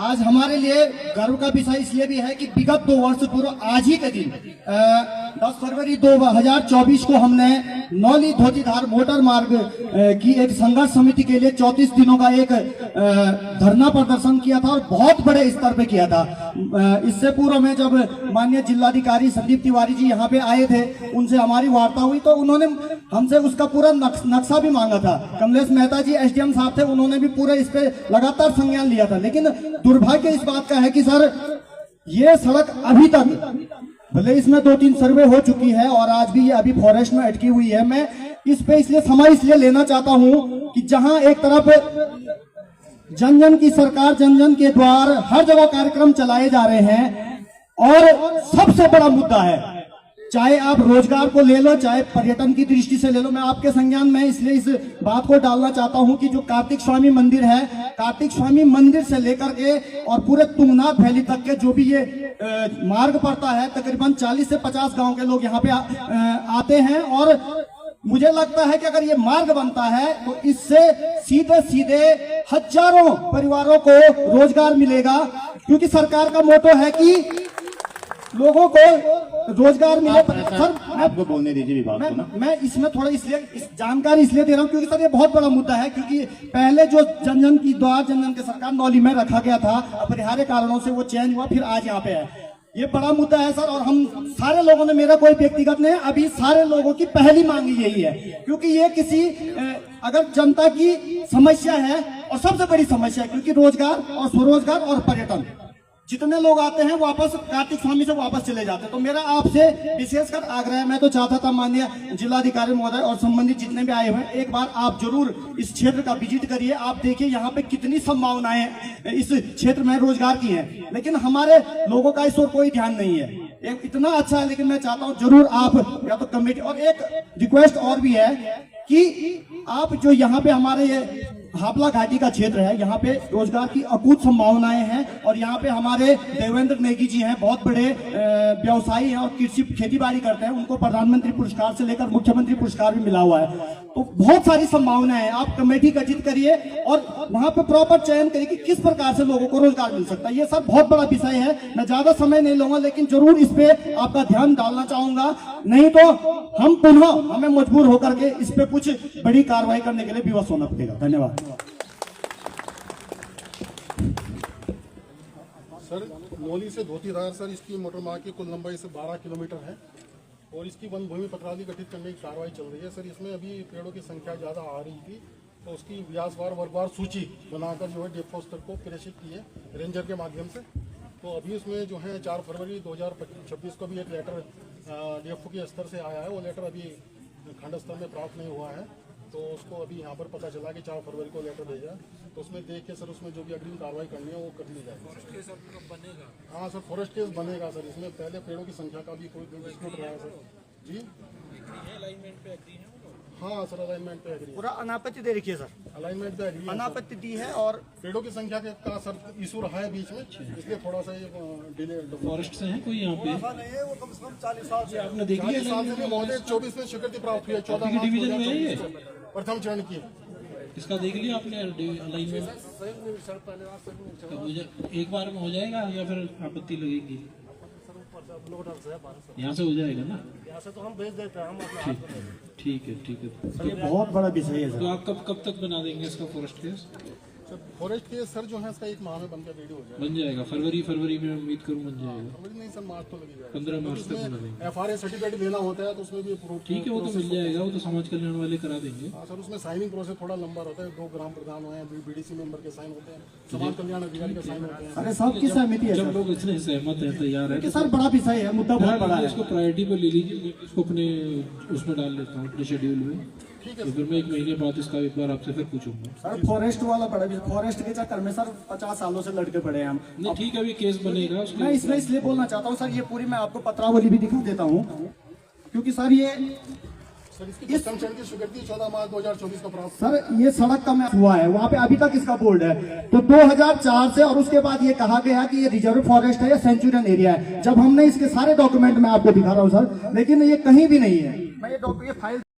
आज हमारे लिए गर्व का विषय इसलिए भी है कि विगत 2 वर्ष पूर्व आज ही के दिन 10 फरवरी 2024 को हमने नौली धोतीधार मोटर मार्ग की एक संघर्ष समिति के लिए 34 दिनों का एक धरना प्रदर्शन किया था और बहुत बड़े स्तर पे किया था। इससे पूर्व में जब माननीय जिलाधिकारी संदीप तिवारी जी यहाँ पे आए थे, उनसे हमारी वार्ता हुई तो उन्होंने हमसे उसका पूरा नक्शा भी मांगा था। कमलेश मेहता जी एसडीएम साहब थे, उन्होंने भी पूरे इस पे लगातार संज्ञान लिया था। लेकिन दुर्भाग्य इस बात का है कि सर ये सड़क अभी तक, भले इसमें 2-3 सर्वे हो चुकी है और आज भी ये अभी फॉरेस्ट में अटकी हुई है। मैं इस पे इसलिए समय इसलिए लेना चाहता हूं कि जहां एक तरफ जन जन की सरकार, जन जन के द्वार, हर जगह कार्यक्रम चलाए जा रहे हैं और सबसे बड़ा मुद्दा है, चाहे आप रोजगार को ले लो, चाहे पर्यटन की दृष्टि से ले लो। मैं आपके संज्ञान में इसलिए इस बात को डालना चाहता हूं कि जो कार्तिक स्वामी मंदिर है, कार्तिक स्वामी मंदिर से लेकर के और पूरे तुंगनाथ वैली तक के जो भी ये मार्ग पड़ता है, तकरीबन 40 से 50 गांव के लोग यहाँ पे आते हैं। और मुझे लगता है कि अगर ये मार्ग बनता है तो इससे सीधे सीधे हजारों परिवारों को रोजगार मिलेगा, क्योंकि सरकार का मोटो है कि लोगों को रोजगार मिले। सर आपको बोलने दीजिए विभाग को ना। मैं इसमें थोड़ा इसलिए जानकारी इसलिए दे रहा हूं क्योंकि सर ये बहुत बड़ा मुद्दा है। क्योंकि पहले जो जन जन की द्वार, जन जन के सरकार नौली में रखा गया था, अपरिहार्य कारणों से वो चेंज हुआ, फिर आज यहाँ पे है। ये बड़ा मुद्दा है सर, और हम सारे लोगों ने, मेरा कोई व्यक्तिगत नहीं, अभी सारे लोगों की पहली मांग यही है, क्योंकि ये किसी अगर जनता की समस्या है और सबसे बड़ी समस्या है, क्योंकि रोजगार और स्वरोजगार और पर्यटन, जितने लोग आते हैं वापस कार्तिक स्वामी से वापस चले जाते हैं। तो मेरा आपसे विशेषकर आग्रह है, मैं तो चाहता था माननीय जिलाधिकारी महोदय और संबंधित जितने भी आए हुए हैं, एक बार आप जरूर इस क्षेत्र का विजिट करिए। आप देखिए यहाँ पे कितनी संभावनाएं इस क्षेत्र में रोजगार की हैं, लेकिन हमारे लोगों का इस ओर कोई ध्यान नहीं है। एक इतना अच्छा है, लेकिन मैं चाहता हूँ जरूर आप या तो कमेटी, और एक रिक्वेस्ट और भी है कि आप जो यहाँ पे हमारे ये हापला घाटी का क्षेत्र है, यहाँ पे रोजगार की अकूत संभावनाएं हैं। और यहाँ पे हमारे देवेंद्र नेगी जी हैं, बहुत बड़े व्यवसायी हैं और कृषि खेती बाड़ी करते हैं, उनको प्रधानमंत्री पुरस्कार से लेकर मुख्यमंत्री पुरस्कार भी मिला हुआ है। तो बहुत सारी संभावनाएं हैं। आप कमेटी गठित करिए और वहां पे प्रॉपर चयन करिए कि किस प्रकार से लोगों को रोजगार मिल सकता है। ये सर बहुत बड़ा विषय है, मैं ज्यादा समय नहीं लूंगा, लेकिन जरूर इस पे आपका ध्यान डालना चाहूंगा, नहीं तो हम पुनः हमें मजबूर होकर के इस पे कुछ बड़ी कार्रवाई करने के लिए विवश होना पड़ेगा। धन्यवाद सर। नौली से धोतीधार सर, इसकी मोटर मार्ग की कुल लंबाई से 12 किलोमीटर है और इसकी वन भूमि पत्रावली गठित करने की कार्रवाई चल रही है सर। इसमें अभी पेड़ों की संख्या ज़्यादा आ रही थी, तो उसकी व्यासवार वर्गवार सूची बनाकर जो है डेफो स्तर को प्रेषित की है रेंजर के माध्यम से। तो अभी उसमें जो है 4 फरवरी 2026 को भी एक लेटर डेफो के स्तर से आया है। वो लेटर अभी खंड स्तर में प्राप्त नहीं हुआ है, तो उसको अभी यहाँ पर पता चला कि 4 फरवरी को लेटर भेजा, तो उसमें देख के सर उसमें जो भी अग्रिम कार्रवाई करनी है वो कर ली जाएगी। फॉरेस्ट केस बनेगा? हाँ सर, फॉरेस्ट केस बनेगा सर। इसमें पहले पेड़ों की संख्या का भी कोई डिस्प्यूट रहा है सर जी। अलाइनमेंट पे एग्री है? हाँ सर, अलाइनमेंट पे एग्री। पूरा अनापत्ति दे रखिए सर, अलाइनमेंट पे एग्री, अनापत्ति दी है और पेड़ों की संख्या का सर इशू रहा है बीच में, इसलिए थोड़ा सा ये डिले। फॉरेस्ट से है कोई यहाँ पे? नहीं है, वो कम से कम 40 साल से आपने देख लिया? 40 साल से महोदय 24 में स्वीकृति प्राप्त हुई है। 14 डिवीजन में है ये प्रथम चरण की। इसका देख लिया आपने अलाइनमेंट? एक बार में हो जाएगा या फिर आपत्ति लगेगी? यहाँ से हो जाएगा ना? यहाँ से तो हम भेज देते हैं, हम ठीक है। ये बहुत बड़ा विषय है तो सर। आप कब तक बना देंगे इसका forest case? Sir forest case sir जो है इसका 1 माह में बनकर रेडी हो जाएगा। बन जाएगा फरवरी में उम्मीद करूँ बन जाएगा। फरवरी नहीं सर, मार्च तो लगी जाएगा। 15 मार्च तक बना देंगे। FRA सर्टिफिकेट लेना होता है तो उसमें भी ठीक है, वो तो मिल जाएगा, वो तो समाज कल्याण वाले करा देंगे। हाँ सर, उसमें साइनिंग प्रोसेस थोड़ा लंबा होता है। 2 ग्राम प्रधान हुए हैं, BDC मेंबर के साइन होते हैं, समाज कल्याण अधिकारी के साइन होते हैं। अरे सबकी सहमति है जब लोग इतने सहमत है, तैयार है, सर बड़ा विषय है, मुद्दा बहुत बड़ा है। इसको प्रायोरिटी पर ले लीजिए। मैं इसको अपने उसमें डाल लेता हूँ, अपने शेड्यूल में। ठीक है, तो फिर मैं 1 महीने बाद इसका एक बार आपसे फिर पूछूंगा। सर फॉरेस्ट वाला बड़ा विषय, फॉरेस्ट के चक्कर में सर 50 सालों से लड़के पड़े हैं हम। नहीं ठीक है, अभी केस बनेगा उसमें। मैं इसमें इसलिए बोलना चाहता हूँ सर, ये पूरी मैं आपको पत्रावली भी दिखा देता हूँ, क्योंकि सर ये सर इसकी प्रथम चरण की स्वीकृति 14 मार्च 2024 को प्राप्त। सर ये सड़क का मैप हुआ है, वहाँ पे अभी तक इसका बोर्ड है। तो 2004 से, और उसके बाद ये कहा गया कि ये रिजर्व फॉरेस्ट है या सेंचुरियन एरिया है। जब हमने इसके सारे डॉक्यूमेंट मैं आपको दिखा रहा हूँ सर, लेकिन ये कहीं भी नहीं है। मैं ये फाइल